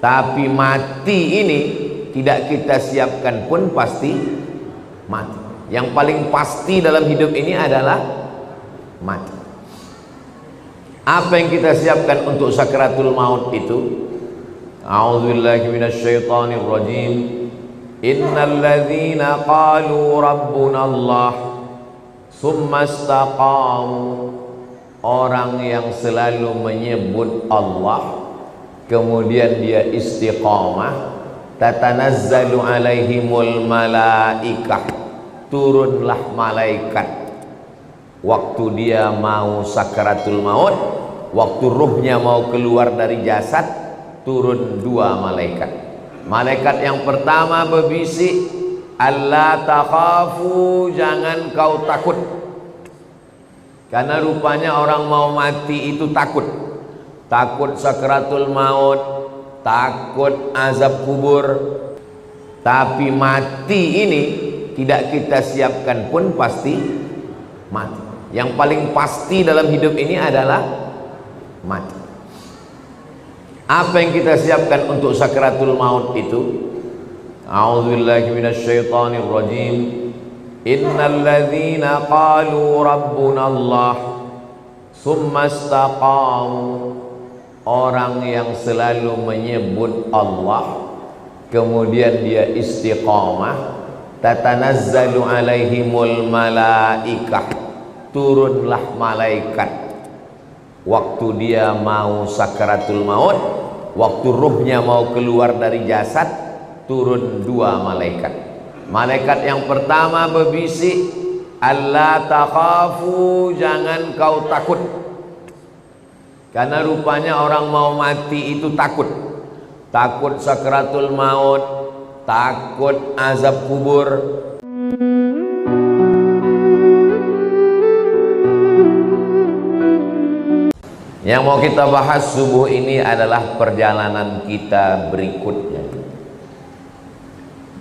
Tapi mati ini tidak kita siapkan pun pasti mati. Yang paling pasti dalam hidup ini adalah mati. Apa yang kita siapkan untuk sakratul maut itu? A'udzubillahi minasyaitonir rajim. Innal ladzina qalu rabbuna Allah tsumma istaqamu, orang yang selalu menyebut Allah kemudian dia istiqamah, tatanazzalu alaihimul malaikah, turunlah malaikat waktu dia mau sakaratul maut, waktu ruhnya mau keluar dari jasad, turun dua malaikat. Malaikat yang pertama berbisik, alla takhafu, jangan kau takut. Karena rupanya orang mau mati itu takut. Takut sakaratul maut, takut azab kubur. Tapi mati ini tidak kita siapkan pun pasti mati. Yang paling pasti dalam hidup ini adalah mati. Apa yang kita siapkan untuk sakratul maut itu? A'udzubillahi minasyaitonir rajim. Innal ladzina qalu rabbuna Allah tsumma istaqamu, orang yang selalu menyebut Allah kemudian dia istiqamah, tatanazzalu alaihimul malaikah, turunlah malaikat waktu dia mau sakaratul maut, waktu ruhnya mau keluar dari jasad, turun dua malaikat. Malaikat yang pertama berbisik, alla takhafu, jangan kau takut. Karena rupanya orang mau mati itu takut. Takut sakaratul maut, takut azab kubur. Yang mau kita bahas subuh ini adalah perjalanan kita berikutnya.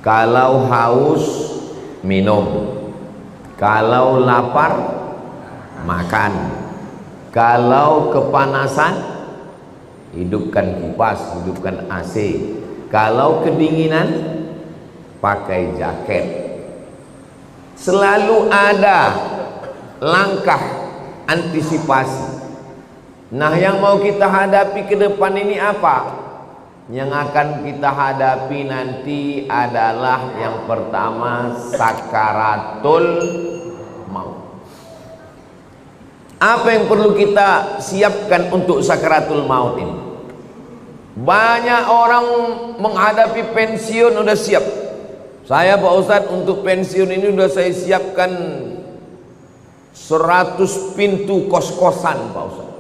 Kalau haus, minum. Kalau lapar, makan. Kalau kepanasan, hidupkan kipas, hidupkan AC. Kalau kedinginan, pakai jaket. Selalu ada langkah antisipasi. Nah, yang mau kita hadapi ke depan ini apa? Yang akan kita hadapi nanti adalah yang pertama, sakaratul maut. Apa yang perlu kita siapkan untuk sakaratul maut ini? Banyak orang menghadapi pensiun udah siap. Saya Pak Ustadz untuk pensiun ini udah saya siapkan 100 pintu kos-kosan Pak Ustadz.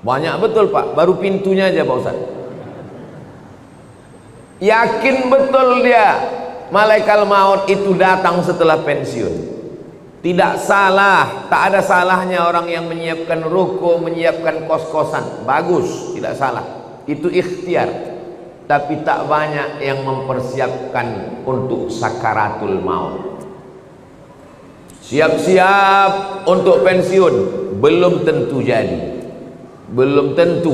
Banyak betul Pak, baru pintunya aja Pak Ustadz. Yakin betul dia malaikat maut itu datang setelah pensiun. Tidak salah, tak ada salahnya orang yang menyiapkan ruko, menyiapkan kos-kosan. Bagus, tidak salah. Itu ikhtiar. Tapi tak banyak yang mempersiapkan untuk sakaratul maut. Siap-siap untuk pensiun, belum tentu jadi. Belum tentu,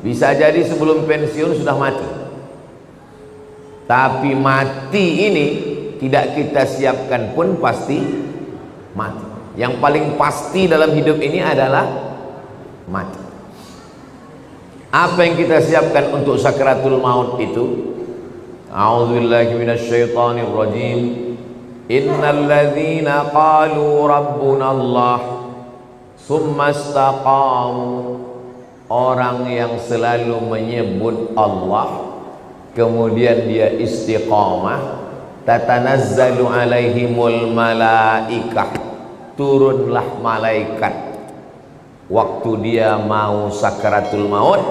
bisa jadi sebelum pensiun sudah mati. Tapi mati ini tidak kita siapkan pun pasti mati. Yang paling pasti dalam hidup ini adalah mati. Apa yang kita siapkan untuk sakratul maut itu? A'udzubillahi minasyaitonir rajim. Innal ladzina qalu rabbuna Allah tsumma istaqamu, orang yang selalu menyebut Allah kemudian dia istiqamah, tatanazzalu alaihimul malaikah, turunlah malaikat waktu dia mau sakaratul maut,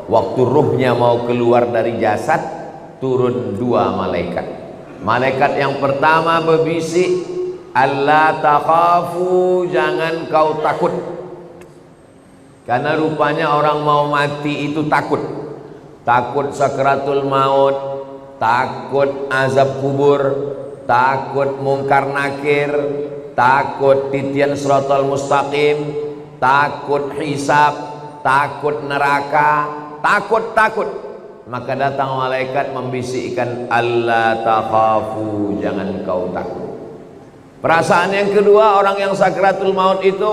waktu ruhnya mau keluar dari jasad, turun dua malaikat. Malaikat yang pertama berbisik, alla takhafu, jangan kau takut. Karena rupanya orang mau mati itu takut. Takut sakaratul maut, takut azab kubur, takut mungkar nakir, takut titian siratal mustaqim, takut hisab, takut neraka, takut. Maka datang malaikat membisikkan, Allah takhafu, jangan kau takut. Perasaan yang kedua orang yang sakratul maut itu,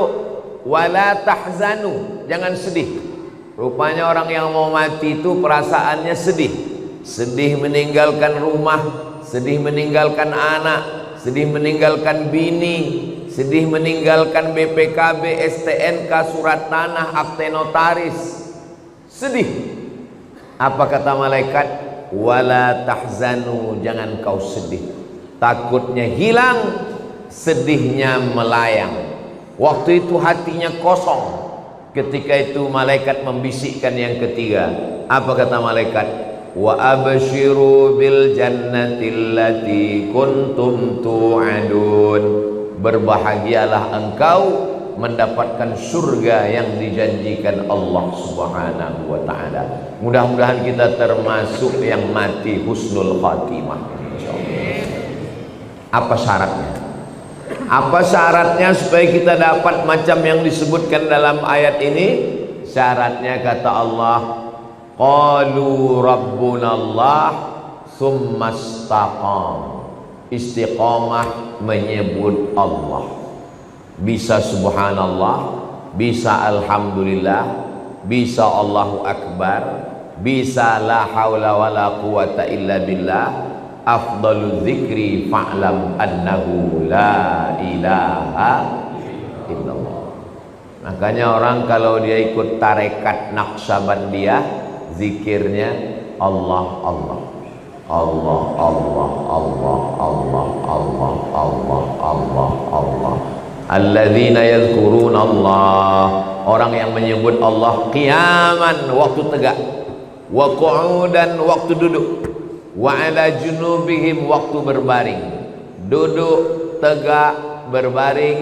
wala tahzanu, jangan sedih. Rupanya orang yang mau mati itu perasaannya sedih. Sedih meninggalkan rumah, sedih meninggalkan anak, sedih meninggalkan bini, sedih meninggalkan BPKB, STNK, surat tanah, akte notaris. Sedih. Apa kata malaikat? Wala tahzanu, jangan kau sedih. Takutnya hilang, sedihnya melayang. Waktu itu hatinya kosong. Ketika itu malaikat membisikkan yang ketiga. Apa kata malaikat? Wa abshiru bil jannati allati kuntum tu'adun. Berbahagialah engkau mendapatkan surga yang dijanjikan Allah Subhanahu wa taala. Mudah-mudahan kita termasuk yang mati husnul khatimah, insyaallah. Apa syaratnya? Apa syaratnya supaya kita dapat macam yang disebutkan dalam ayat ini? Syaratnya kata Allah, qalu rabbunallah tsumma istaqam. Istiqamah menyebut Allah. Bisa subhanallah, bisa alhamdulillah, bisa Allahu akbar, bisa la haula wala quwata illa billah. Afdalu dzikri fa'lam annahu la ilaha illallah. Makanya orang kalau dia ikut tarekat Naqsabandiyah, zikirnya Allah Allah Allah Allah Allah Allah Allah Allah Allah Allah. Alladzina yadhkuruna Allah, orang yang menyebut Allah qiyaman, waktu tegak, wa qu'udan, waktu duduk, wa ala junubihim, waktu berbaring. Duduk, tegak, berbaring,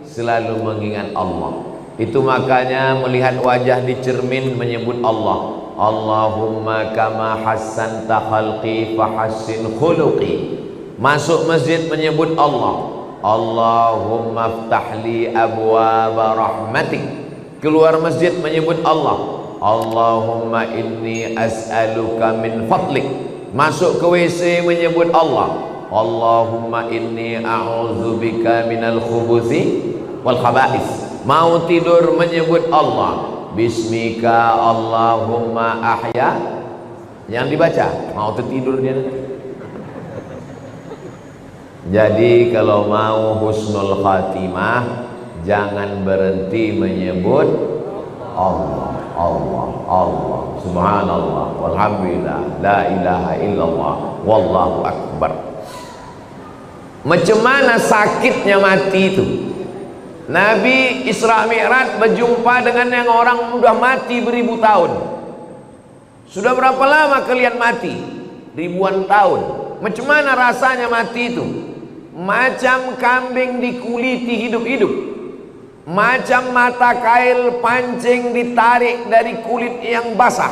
selalu mengingat Allah. Itu makanya melihat wajah di cermin menyebut Allah. Allahumma kama hassanta khalqi fahassin khuluqi. Masuk masjid menyebut Allah. Allahumma ftahli abwaba rahmatik. Keluar masjid menyebut Allah. Allahumma inni as'aluka min fadlik. Masuk ke WC menyebut Allah. Allahumma inni a'udzubika minal khubuthi wal khaba'is. Mau tidur menyebut Allah. Bismika Allahumma ahya. Yang dibaca, mau tertidur dia nanti. Jadi kalau mau husnul khatimah, jangan berhenti menyebut Allah, Allah, Allah, subhanallah, walhamdulillah, la ilaha illallah, wallahu akbar. Macam mana sakitnya mati itu? Nabi Isra Mi'raj berjumpa dengan yang orang sudah mati beribu tahun. Sudah berapa lama kalian mati? Ribuan tahun. Macam mana rasanya mati itu? Macam kambing dikuliti hidup-hidup, macam mata kail pancing ditarik dari kulit yang basah,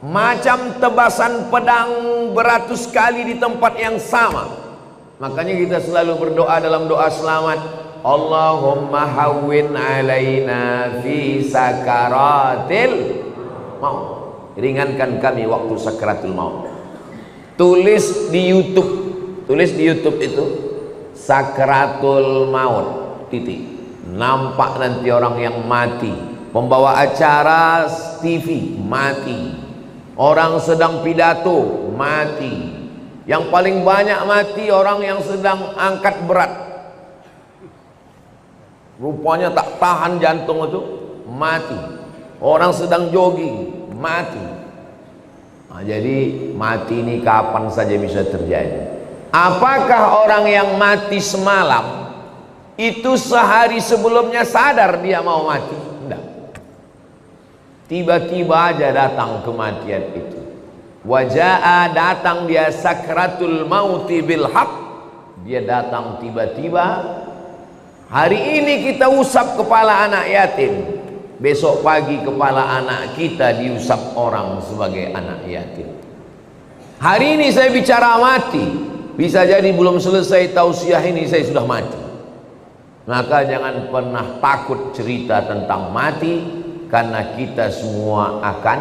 macam tebasan pedang beratus kali di tempat yang sama. Makanya kita selalu berdoa dalam doa selamat, Allahumma hawwin alaina fi sakaratil maut. Ringankan kami waktu sakaratul maut. Tulis di YouTube itu sakratul maut titik. Nampak nanti orang yang mati, pembawa acara TV mati, orang sedang pidato mati, yang paling banyak mati orang yang sedang angkat berat, rupanya tak tahan jantung itu mati, orang sedang jogging mati. Nah, jadi mati ini kapan saja bisa terjadi. Apakah orang yang mati semalam itu sehari sebelumnya sadar dia mau mati? Tidak. Tiba-tiba aja datang kematian itu. Wajaa, datang dia sakratul mauti bil haq. Dia datang tiba-tiba. Hari ini kita usap kepala anak yatim, besok pagi kepala anak kita diusap orang sebagai anak yatim. Hari ini saya bicara mati, bisa jadi belum selesai tausiah ini saya sudah mati. Maka jangan pernah takut cerita tentang mati, karena kita semua akan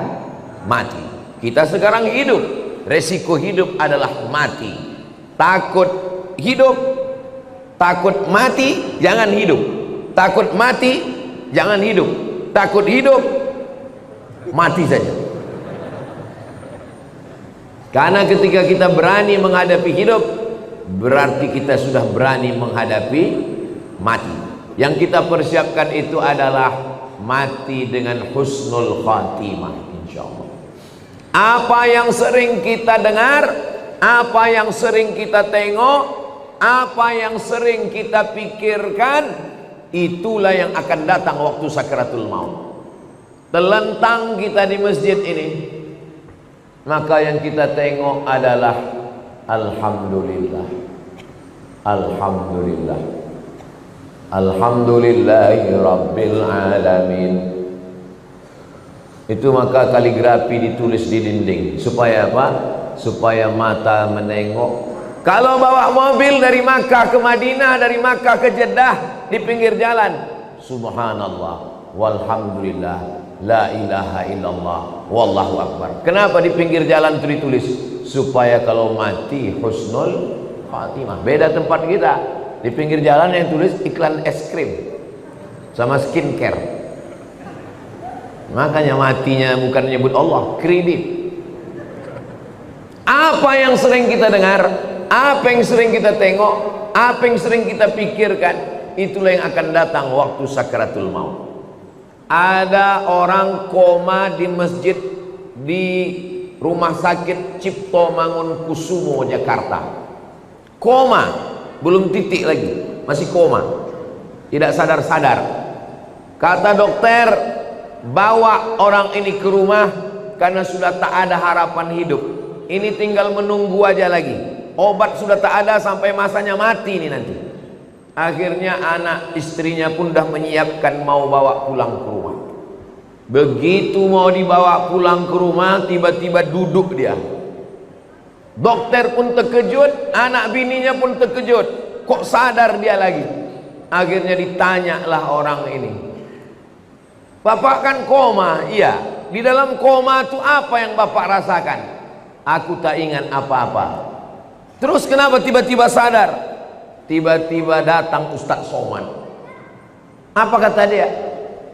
mati. Kita sekarang hidup, resiko hidup adalah mati. Takut hidup, takut mati, jangan hidup. Takut mati, jangan hidup. Takut hidup, mati saja. Karena ketika kita berani menghadapi hidup, berarti kita sudah berani menghadapi mati. Yang kita persiapkan itu adalah mati dengan husnul khatimah, insyaallah. Apa yang sering kita dengar, apa yang sering kita tengok, apa yang sering kita pikirkan, itulah yang akan datang waktu sakaratul maut. Telentang kita di masjid ini, maka yang kita tengok adalah alhamdulillah, alhamdulillah, alhamdulillahi rabbil alamin. Itu maka kaligrafi ditulis di dinding. Supaya apa? Supaya mata menengok. Kalau bawa mobil dari Makkah ke Madinah, dari Makkah ke Jeddah, di pinggir jalan, subhanallah walhamdulillah la ilaha illallah wallahu akbar. Kenapa di pinggir jalan itu ditulis? Supaya kalau mati husnul khatimah. Beda tempat kita, di pinggir jalan yang tulis iklan es krim sama skincare. Makanya matinya bukan menyebut Allah, kredit. Apa yang sering kita dengar, apa yang sering kita tengok, apa yang sering kita pikirkan, itulah yang akan datang waktu sakaratul maut. Ada orang koma di masjid di Rumah Sakit Cipto Mangunkusumo, Jakarta. Koma, belum titik lagi, masih koma, tidak sadar-sadar. Kata dokter, bawa orang ini ke rumah karena sudah tak ada harapan hidup. Ini tinggal menunggu aja lagi. Obat sudah tak ada sampai masanya mati ini nanti. Akhirnya anak istrinya pun dah menyiapkan mau bawa pulang ke rumah. Begitu mau dibawa pulang ke rumah, tiba-tiba duduk dia. Dokter pun terkejut, anak bininya pun terkejut. Kok sadar dia lagi? Akhirnya ditanyalah orang ini, Bapak kan koma. Iya. Di dalam koma itu apa yang Bapak rasakan? Aku tak ingat apa-apa. Terus kenapa tiba-tiba sadar? Tiba-tiba datang Ustadz Somad. Apa kata dia?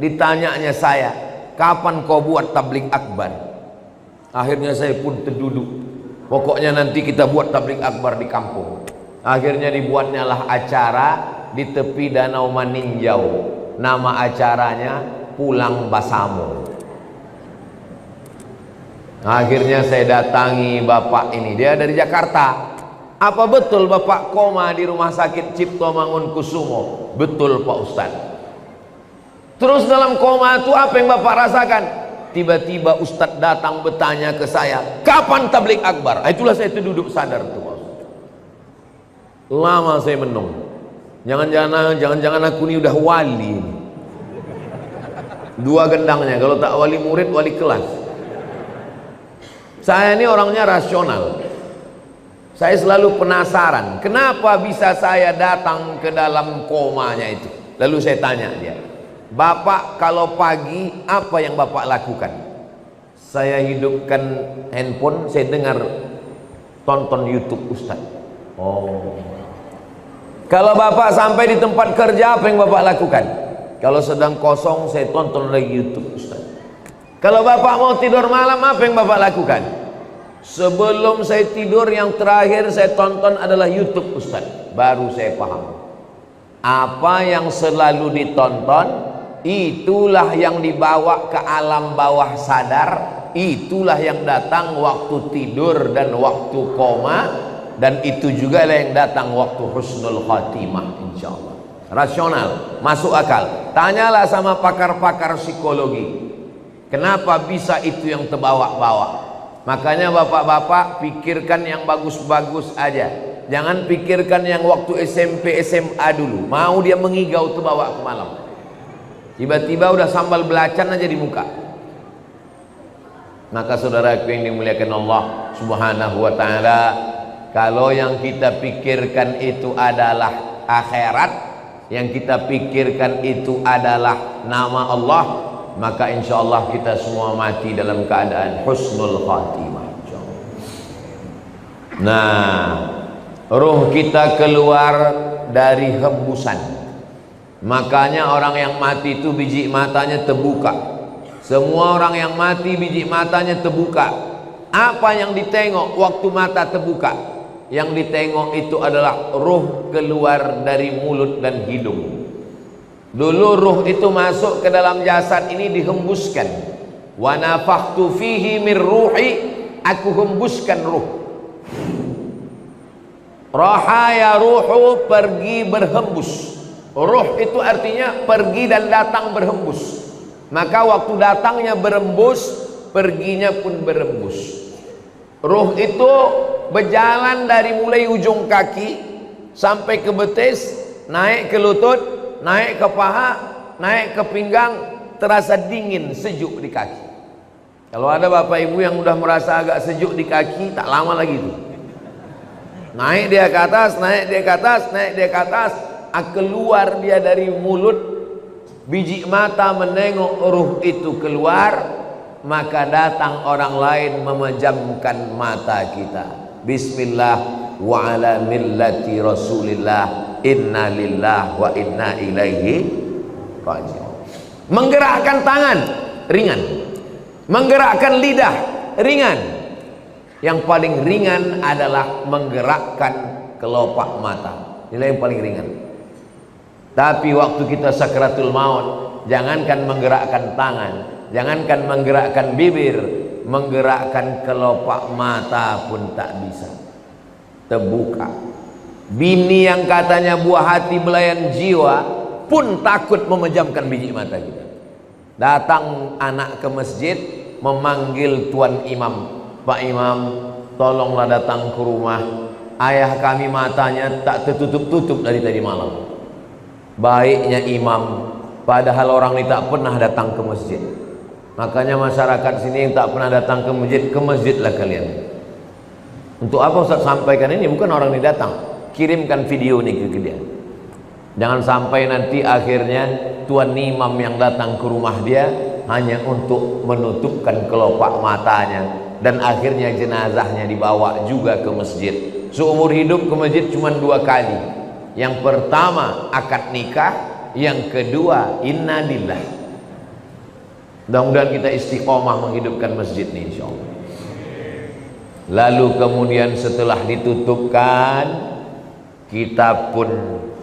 Ditanyanya saya, kapan kau buat tabligh akbar? Akhirnya saya pun terduduk. Pokoknya nanti kita buat tabligh akbar di kampung. Akhirnya dibuatnya lah acara di tepi Danau Maninjau. Nama acaranya Pulang Basamo. Akhirnya saya datangi bapak ini, dia dari Jakarta. Apa betul bapak koma di Rumah Sakit Cipto Mangunkusumo? Betul Pak Ustaz. Terus dalam koma itu apa yang bapak rasakan? Tiba-tiba Ustaz datang bertanya ke saya, kapan tabligh akbar? Itulah saya duduk sadar tuh Pak Ustaz. Lama saya menung. Jangan-jangan aku ini udah wali. Dua gendangnya, kalau tak wali murid, wali kelas. Saya ini orangnya rasional. Saya selalu penasaran, kenapa bisa saya datang ke dalam komanya itu. Lalu saya tanya dia, Bapak kalau pagi apa yang Bapak lakukan? Saya hidupkan handphone, saya dengar tonton YouTube Ustaz. Oh. Kalau Bapak sampai di tempat kerja, apa yang Bapak lakukan? Kalau sedang kosong, saya tonton lagi YouTube Ustaz. Kalau Bapak mau tidur malam, apa yang Bapak lakukan? Sebelum saya tidur, yang terakhir saya tonton adalah YouTube Ustaz. Baru saya paham. Apa yang selalu ditonton, itulah yang dibawa ke alam bawah sadar. Itulah yang datang waktu tidur dan waktu koma. Dan itu juga lah yang datang waktu husnul khatimah, insyaallah. Rasional, masuk akal. Tanyalah sama pakar-pakar psikologi, kenapa bisa itu yang terbawa-bawa. Makanya bapak-bapak pikirkan yang bagus-bagus aja. Jangan pikirkan yang waktu SMP SMA dulu. Mau dia mengigau terbawa ke malam. Tiba-tiba udah sambal belacan aja di muka. Maka saudaraku yang dimuliakan Allah Subhanahu wa ta'ala, kalau yang kita pikirkan itu adalah akhirat, yang kita pikirkan itu adalah nama Allah, maka insya Allah kita semua mati dalam keadaan husnul khatimah. Nah, ruh kita keluar dari hembusan. Makanya orang yang mati itu biji matanya terbuka. Semua orang yang mati biji matanya terbuka. Apa yang ditengok waktu mata terbuka? Yang ditengok itu adalah ruh keluar dari mulut dan hidung. Dulu ruh itu masuk ke dalam jasad ini dihembuskan. Wa nafakhtu fihi min ruhi, aku hembuskan ruh. Raha ya ruhu, pergi berhembus. Ruh itu artinya pergi dan datang berhembus. Maka waktu datangnya berembus, perginya pun berembus. Ruh itu berjalan dari mulai ujung kaki sampai ke betis, naik ke lutut, naik ke paha, naik ke pinggang, terasa dingin, sejuk di kaki. Kalau ada bapak ibu yang udah merasa agak sejuk di kaki, tak lama lagi itu. Naik dia ke atas, naik dia ke atas, naik dia ke atas, keluar dia dari mulut, biji mata menengok ruh itu keluar, maka datang orang lain memejamkan mata kita. Bismillah wa ala millati Rasulillah, inna lillah wa inna ilaihi raji'un. Menggerakkan tangan ringan, menggerakkan lidah ringan. Yang paling ringan adalah menggerakkan kelopak mata. Inilah yang paling ringan. Tapi waktu kita sakratul maut, jangankan menggerakkan tangan, jangankan menggerakkan bibir, menggerakkan kelopak mata pun tak bisa. Terbuka. Bini yang katanya buah hati belayan jiwa pun takut memejamkan biji mata kita. Datang anak ke masjid memanggil tuan imam, Pak Imam, tolonglah datang ke rumah. Ayah kami matanya tak tertutup-tutup dari tadi malam. Baiknya imam, padahal orang ini tak pernah datang ke masjid. Makanya masyarakat sini yang tak pernah datang ke masjidlah kalian. Untuk apa Ustaz sampaikan ini? Bukan orang ini datang, kirimkan video ini ke dia. Jangan sampai nanti akhirnya tuan imam yang datang ke rumah dia hanya untuk menutupkan kelopak matanya, dan akhirnya jenazahnya dibawa juga ke masjid. Seumur hidup ke masjid cuma 2 kali. Yang pertama akad nikah, yang kedua inna lillah. Mudah-mudahan kita istiqomah menghidupkan masjid ini insyaallah. Lalu kemudian setelah ditutupkan, kita pun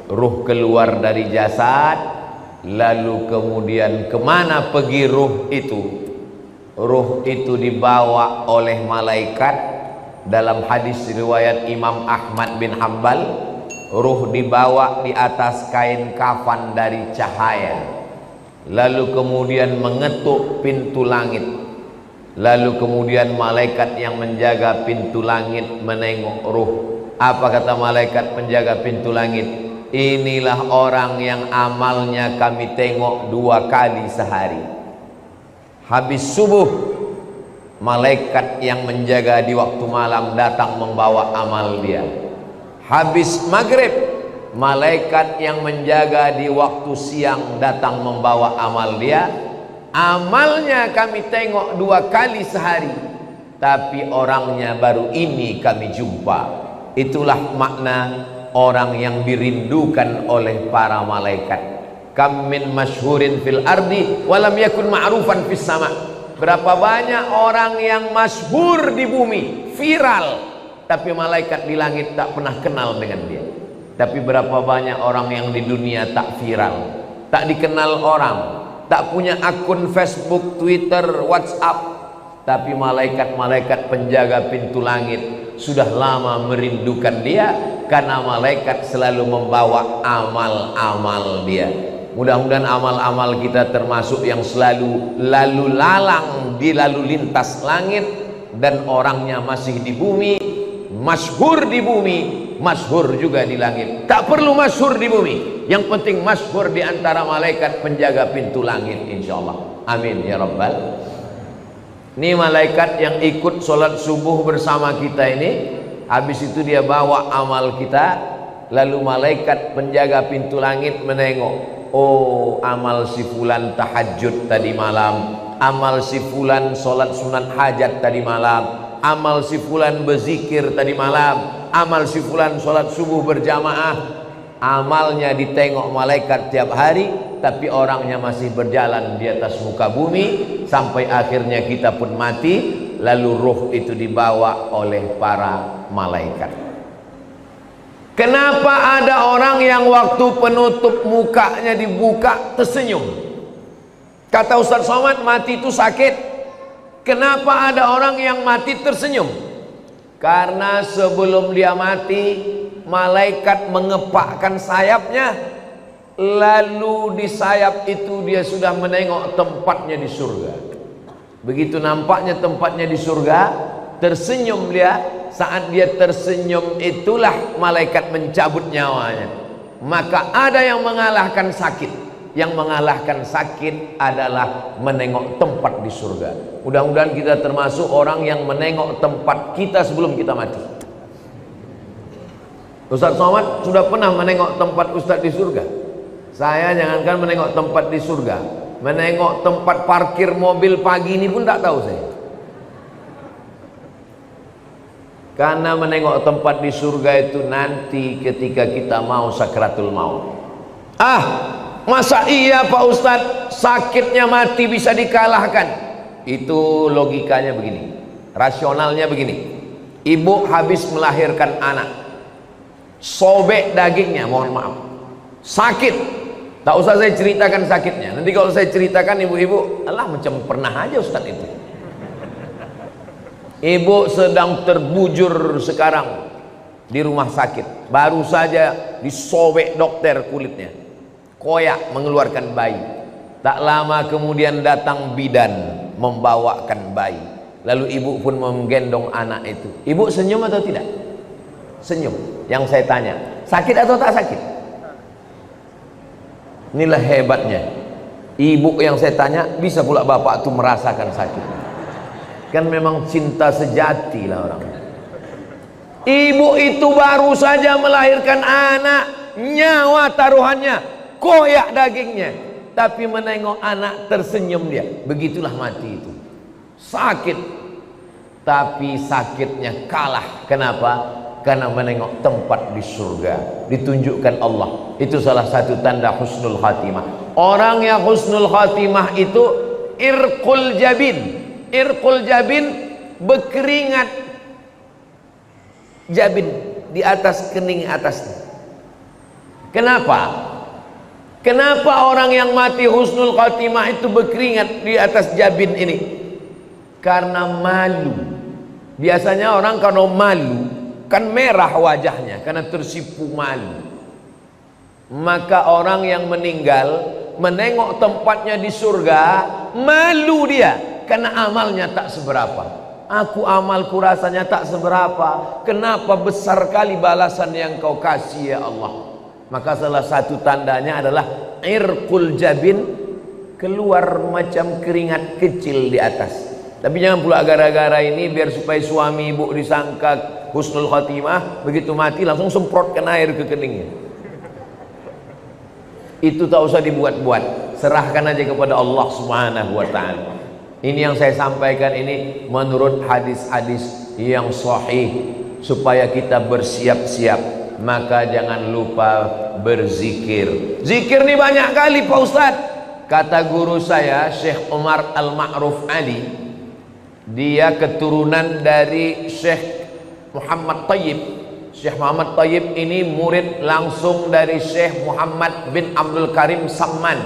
ruh keluar dari jasad. Lalu kemudian kemana pergi ruh itu? Ruh itu dibawa oleh malaikat. Dalam hadis riwayat Imam Ahmad bin Hanbal, ruh dibawa di atas kain kafan dari cahaya, lalu kemudian mengetuk pintu langit. Lalu kemudian malaikat yang menjaga pintu langit menengok ruh. Apa kata malaikat penjaga pintu langit? Inilah orang yang amalnya kami tengok 2 kali sehari. Habis subuh, malaikat yang menjaga di waktu malam datang membawa amal dia. Habis maghrib, malaikat yang menjaga di waktu siang datang membawa amal dia. Amalnya kami tengok 2 kali sehari, tapi orangnya baru ini kami jumpa. Itulah makna orang yang dirindukan oleh para malaikat. Kam min masyhurin fil ardi walam yakun ma'rufan fis sama. Berapa banyak orang yang masyhur di bumi, viral, tapi malaikat di langit tak pernah kenal dengan dia. Tapi berapa banyak orang yang di dunia tak viral, tak dikenal orang, tak punya akun Facebook, Twitter, WhatsApp, tapi malaikat-malaikat penjaga pintu langit sudah lama merindukan dia, karena malaikat selalu membawa amal-amal dia. Mudah-mudahan amal-amal kita termasuk yang selalu lalu lalang di lalu lintas langit, dan orangnya masih di bumi, masyhur di bumi, masyhur juga di langit. Tak perlu masyhur di bumi, yang penting masyhur di antara malaikat penjaga pintu langit insyaallah. Amin ya rabbal. Ini malaikat yang ikut sholat subuh bersama kita ini, habis itu dia bawa amal kita. Lalu malaikat penjaga pintu langit menengok, Oh, amal si fulan tahajud tadi malam, amal si fulan sholat sunat hajat tadi malam, amal si fulan berzikir tadi malam, amal si fulan sholat subuh berjamaah. Amalnya ditengok malaikat tiap hari, tapi orangnya masih berjalan di atas muka bumi sampai akhirnya kita pun mati, lalu ruh itu dibawa oleh para malaikat. Kenapa ada orang yang waktu penutup mukanya dibuka tersenyum? Kata Ustaz Somad, mati itu sakit. Kenapa ada orang yang mati tersenyum? Karena sebelum dia mati, malaikat mengepakkan sayapnya, lalu di sayap itu dia sudah menengok tempatnya di surga. Begitu nampaknya tempatnya di surga, tersenyum dia. Saat dia tersenyum itulah malaikat mencabut nyawanya. Maka ada yang mengalahkan sakit. Yang mengalahkan sakit adalah menengok tempat di surga. Mudah-mudahan kita termasuk orang yang menengok tempat kita sebelum kita mati. Ustaz Somad sudah pernah menengok tempat Ustaz di surga. Saya jangankan menengok tempat di surga, menengok tempat parkir mobil pagi ini pun tak tahu saya. Karena menengok tempat di surga itu nanti ketika kita mau sakratul maut. Masa iya Pak Ustadz, sakitnya mati bisa dikalahkan? Itu logikanya begini, rasionalnya begini. Ibu habis melahirkan anak, sobek dagingnya, mohon maaf, sakit. Tak usah saya ceritakan sakitnya. Nanti kalau saya ceritakan ibu-ibu, alah macam pernah aja Ustadz itu. Ibu sedang terbujur sekarang di rumah sakit, baru saja disobek dokter kulitnya, koyak mengeluarkan bayi. Tak lama kemudian datang bidan membawakan bayi, lalu ibu pun menggendong anak itu. Ibu senyum atau tidak? Senyum. Yang saya tanya, sakit atau tak sakit? Inilah hebatnya ibu yang saya tanya, bisa pula bapak tuh merasakan sakit. Kan memang cinta sejati lah orang. Ibu itu baru saja melahirkan anak, nyawa taruhannya, koyak dagingnya, tapi menengok anak tersenyum dia. Begitulah mati itu, sakit, tapi sakitnya kalah. Kenapa? Karena menengok tempat di surga, ditunjukkan Allah. Itu salah satu tanda husnul khatimah. Orang yang husnul khatimah itu irqul jabin. Irqul jabin, berkeringat jabin di atas kening atasnya. Kenapa? Kenapa orang yang mati husnul khatimah itu berkeringat di atas jabin ini? Karena malu. Biasanya orang kalau malu kan merah wajahnya karena tersipu malu. Maka orang yang meninggal menengok tempatnya di surga, malu dia. Karena amalnya tak seberapa. Aku amalku rasanya tak seberapa. Kenapa besar kali balasan yang kau kasih ya Allah? Maka salah satu tandanya adalah irqul jabin, keluar macam keringat kecil di atas. Tapi jangan pula gara-gara ini biar supaya suami ibu disangka husnul khatimah, begitu mati langsung semprotkan air ke keningnya. Itu tak usah dibuat-buat. Serahkan aja kepada Allah Subhanahu wa ta'ala. Ini yang saya sampaikan ini menurut hadis-hadis yang sahih, supaya kita bersiap-siap. Maka jangan lupa berzikir. Zikir ini banyak kali Pak Ustadz. Kata guru saya Syekh Umar Al-Ma'ruf Ali, dia keturunan dari Syekh Muhammad Tayyib. Syekh Muhammad Tayyib ini murid langsung dari Syekh Muhammad bin Abdul Karim Samman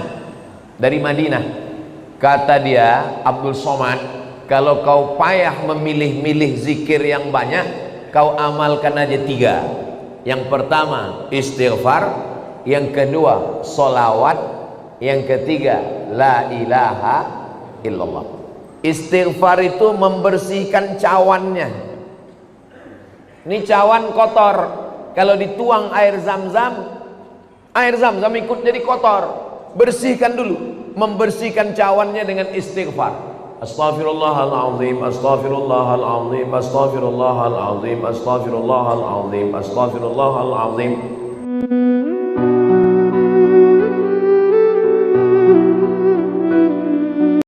dari Madinah. Kata dia, Abdul Somad, kalau kau payah memilih-milih zikir yang banyak, kau amalkan aja 3. Yang pertama istighfar, yang kedua solawat, yang ketiga la ilaha illallah. Istighfar itu membersihkan cawannya. Ini cawan kotor, kalau dituang air zam-zam ikut jadi kotor. Bersihkan dulu, membersihkan cawannya dengan istighfar. Astaghfirullahaladzim, astaghfirullahaladzim, astaghfirullahaladzim, astaghfirullahaladzim, astaghfirullahaladzim.